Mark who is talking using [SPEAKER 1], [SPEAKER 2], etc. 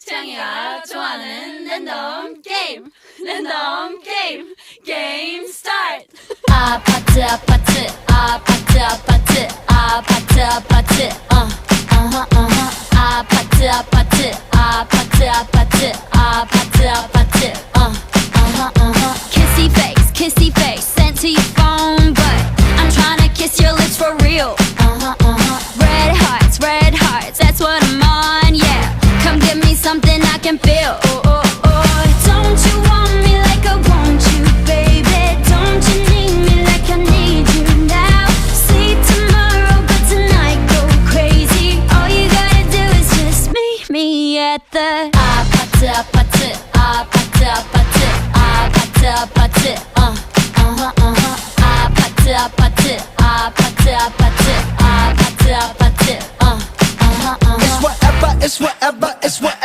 [SPEAKER 1] 채영이가 좋아하는 랜덤 게임 게임 스타트.
[SPEAKER 2] 아파트 아파트 아파트 아파트 아파트 아파트 아파트 아파트 아파트 아파트 아파트 아파트 kissy face sent to your phone but I'm tryna kiss your lips for real. Red hearts, that's what I'm on, yeah. Come give me something I can feel. Don't you want me like I want you, baby? Don't you need me like I need you now? Sleep tomorrow, but tonight go crazy. All you gotta do is just meet me at the 아파트 아파트 아파트 아파트 아파트 아파트 아파트 아파트 아파트 아파트 아파트 아파트
[SPEAKER 3] It's whatever, it's whatever, it's whatever.